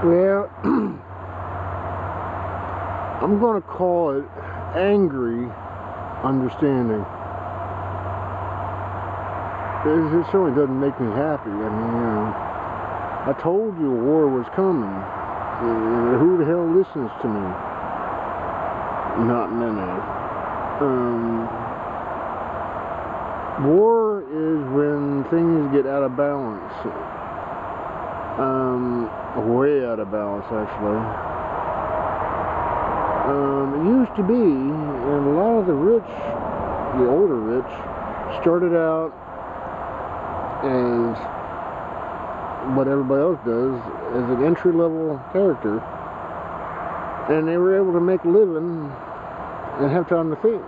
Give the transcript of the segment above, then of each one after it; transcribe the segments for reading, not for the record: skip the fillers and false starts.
Well, I'm going to call it angry understanding. It certainly doesn't make me happy. I mean, I told you a war was coming. Who the hell listens to me? Not many. War is when things get out of balance. Way out of balance, actually. It used to be, and a lot of the rich, the older rich, started out as what everybody else does, as an entry-level character, and they were able to make a living and have time to think.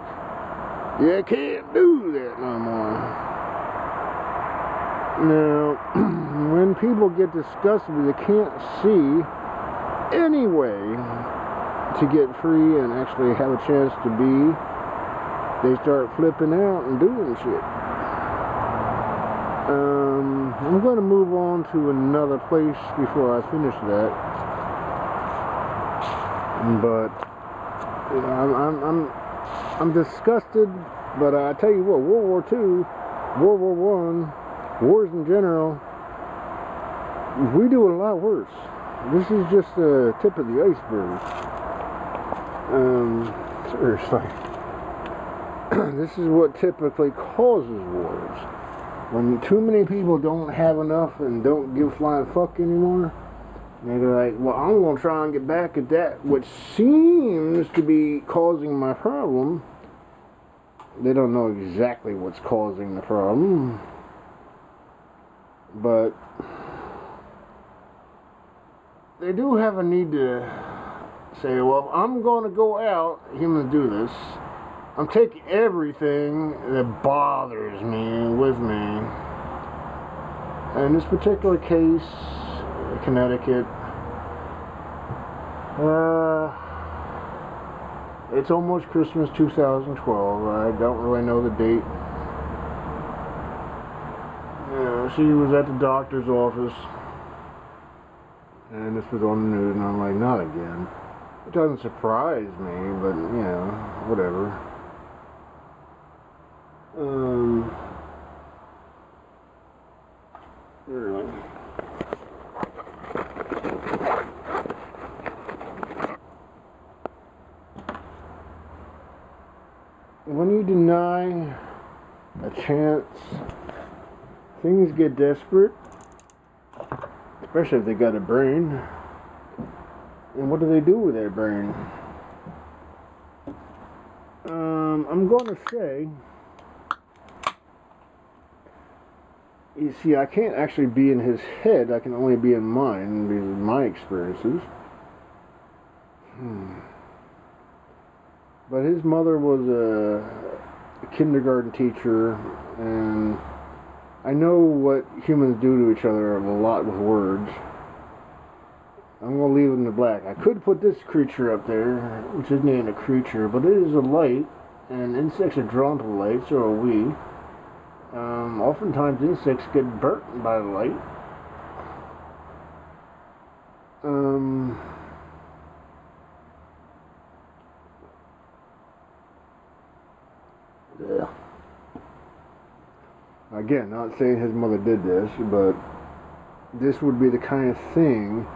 You can't do that no more. Now, when people get disgusted, they can't see any way to get free and actually have a chance to be, they start flipping out and doing shit. I'm going to move on to another place before I finish that. But you know, I'm disgusted. But I tell you what, World War II, World War I, wars in general, we do it a lot worse. This is just the tip of the iceberg. Seriously. This is what typically causes wars. When too many people don't have enough and don't give flying fuck anymore, they're like, well, I'm going to try and get back at that, which seems to be causing my problem. They don't know exactly what's causing the problem. But they do have a need to say, well, I'm going to go out, humans do this, I'm taking everything that bothers me with me. In this particular case, Connecticut, it's almost Christmas 2012. I don't really know the date. She was at the doctor's office, and this was on the news, and I'm like, not again. It doesn't surprise me, but, you know, whatever. Really. When you deny a chance, things get desperate, especially if they got a brain. And what do they do with their brain? I'm going to say, you see, I can't actually be in his head. I can only be in mine, because of my experiences. But his mother was a kindergarten teacher, and I know what humans do to each other a lot with words. I'm going to leave it in the black. I could put this creature up there, which isn't even a creature, but it is a light, and insects are drawn to the light, so are we. Oftentimes insects get burnt by the light. Yeah. Again, not saying his mother did this, but this would be the kind of thing,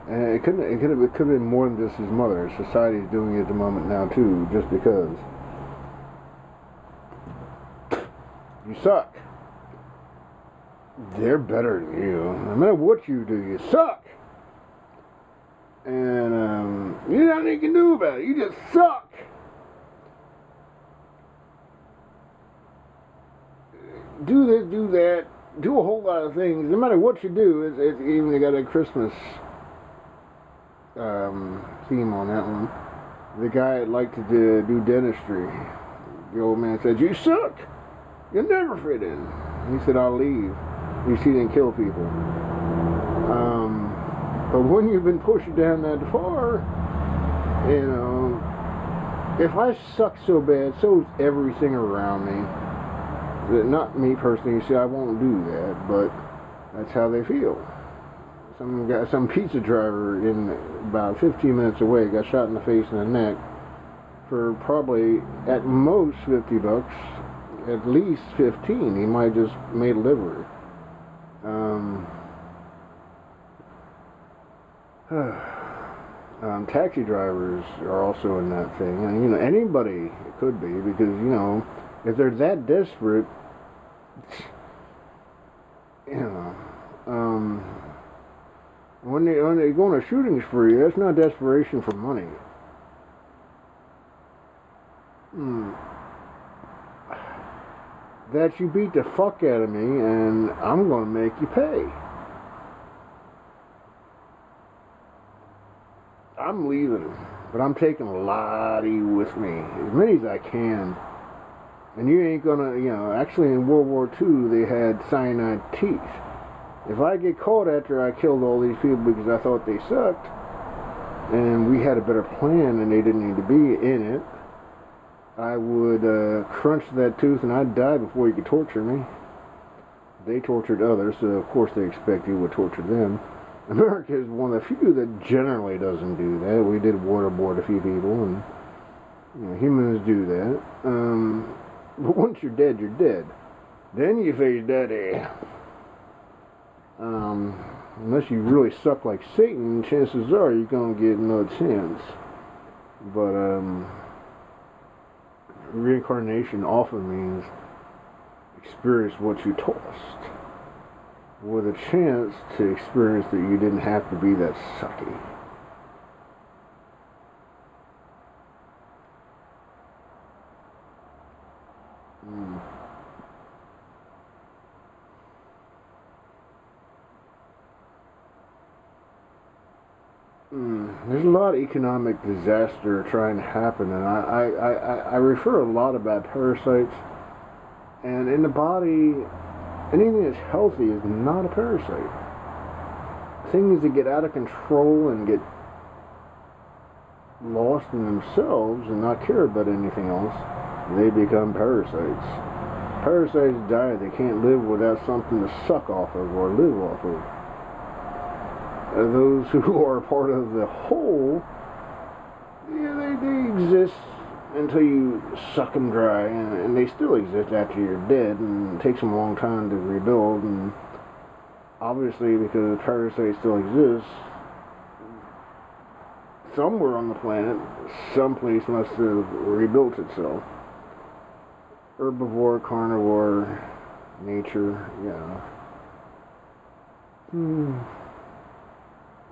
and it could have been more than just his mother. Society's doing it at the moment now too, just because. You suck. They're better than you. No matter what you do, you suck. And there's nothing you can do about it. You just suck. Do this, do that, do a whole lot of things. No matter what you do, it's even they got a Christmas theme on that one. The guy liked to do dentistry. The old man said, "You suck. You'll never fit in." He said, "I'll leave." You see, he didn't kill people. But when you've been pushed down that far, you know, if I suck so bad, so is everything around me. Not me personally. See, I won't do that, but that's how they feel. Some pizza driver in about 15 minutes away got shot in the face and the neck for probably at most 50 bucks, at least 15. He might just made a livery. Taxi drivers are also in that thing, and you know, anybody could be, because you know, if they're that desperate, you know, when they go on a shooting spree, that's not desperation for money. That you beat the fuck out of me, and I'm gonna make you pay. I'm leaving, but I'm taking a lot of you with me, as many as I can. And you ain't gonna, you know, actually in World War II they had cyanide teeth. If I get caught after I killed all these people because I thought they sucked, and we had a better plan and they didn't need to be in it, I would crunch that tooth and I'd die before you could torture me. They tortured others, so of course they expect you would torture them. America is one of the few that generally doesn't do that. We did waterboard a few people, and you know, humans do that. But once you're dead, you're dead. Then you face daddy. Unless you really suck like Satan, chances are you're gonna get no chance. But reincarnation often means experience what you tossed, with a chance to experience that you didn't have to be that sucky. There's a lot of economic disaster trying to happen, and I refer a lot about parasites. And in the body, anything that's healthy is not a parasite. Things that get out of control and get lost in themselves and not care about anything else, they become parasites. Parasites die. They can't live without something to suck off of or live off of. Those who are part of the whole, yeah, they exist until you suck them dry, and they still exist after you're dead, and it takes them a long time to rebuild. And obviously, because parasites still exist, somewhere on the planet, someplace must have rebuilt itself. Herbivore, carnivore, nature, yeah.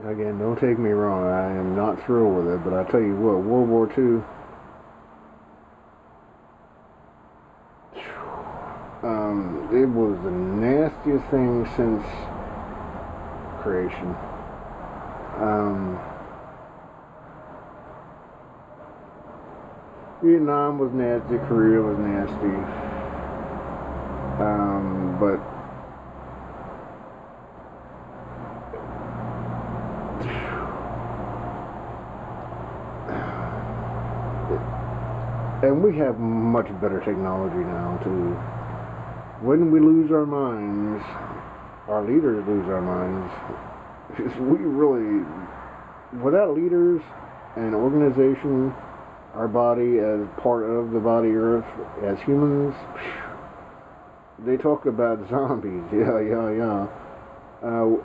Again, don't take me wrong, I am not thrilled with it, but I tell you what, World War II, it was the nastiest thing since creation. Vietnam was nasty, Korea was nasty, but and we have much better technology now too. When we lose our minds, our leaders lose our minds. We really, without leaders and organization, our body as part of the body Earth, as humans, they talk about zombies. Yeah.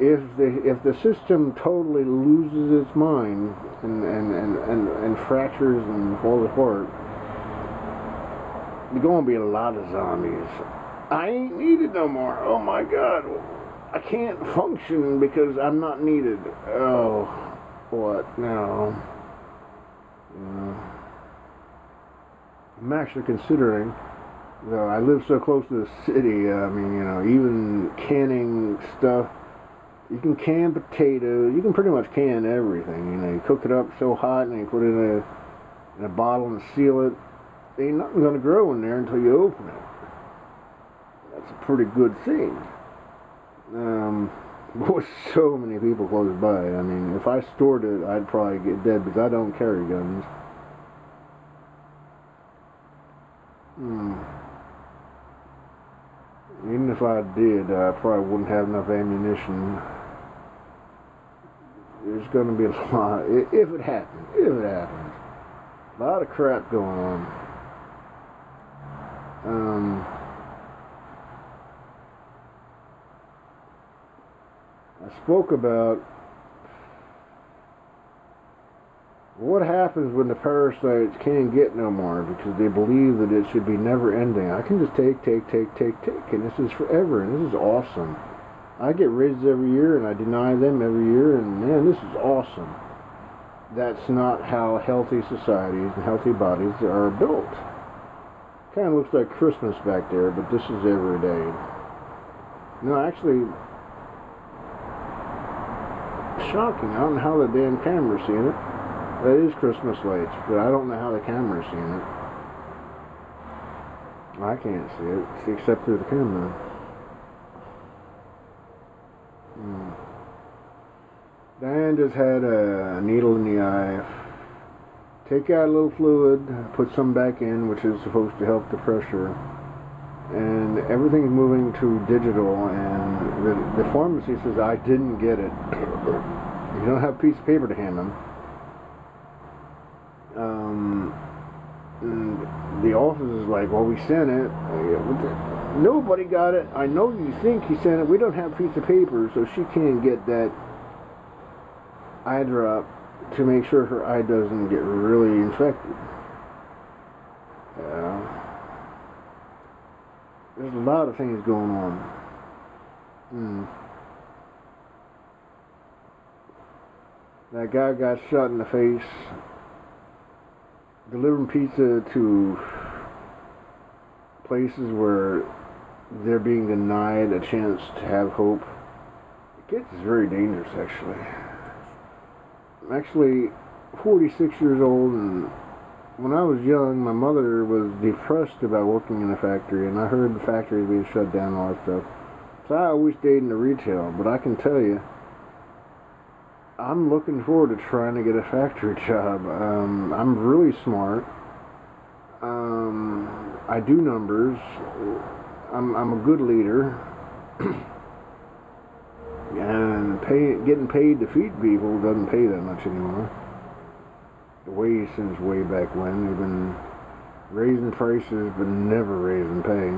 If the system totally loses its mind and fractures and falls apart, there's gonna be a lot of zombies. I ain't needed no more. Oh my God, I can't function because I'm not needed. Oh, what? No. I'm actually considering, though I live so close to the city, I mean, you know, even canning stuff, you can can potatoes, you can pretty much can everything, you know, you cook it up so hot and you put it in a bottle and seal it, ain't nothing going to grow in there until you open it. That's a pretty good thing. With so many people close by, I mean, if I stored it, I'd probably get dead because I don't carry guns. if I did, I probably wouldn't have enough ammunition. There's going to be a lot, if it happens, a lot of crap going on. I spoke about what happens when the parasites can't get no more because they believe that it should be never ending. I can just take, and this is forever, and this is awesome. I get raises every year, and I deny them every year, and man, this is awesome. That's not how healthy societies and healthy bodies are built. Kind of looks like Christmas back there, but this is every day. No, actually, shocking. I don't know how the damn camera's seeing it. That is Christmas lights, but I don't know how the camera's seeing it. I can't see it, except through the camera. Diane just had a needle in the eye. Take out a little fluid, put some back in, which is supposed to help the pressure. And everything's moving to digital, and the pharmacy says, I didn't get it. You don't have a piece of paper to hand them. And the office is like, well, we sent it. Nobody got it. I know you think he sent it. We don't have a piece of paper, so she can't get that eye drop to make sure her eye doesn't get really infected. There's a lot of things going on. That guy got shot in the face delivering pizza to places where they're being denied a chance to have hope. It gets very dangerous, actually. I'm actually 46 years old, and when I was young, my mother was depressed about working in a factory, and I heard the factory being shut down and all that stuff. So I always stayed in the retail, but I can tell you, I'm looking forward to trying to get a factory job. I'm really smart. I do numbers. I'm a good leader. And getting paid to feed people doesn't pay that much anymore. The way since way back when, they've been raising prices but never raising pay.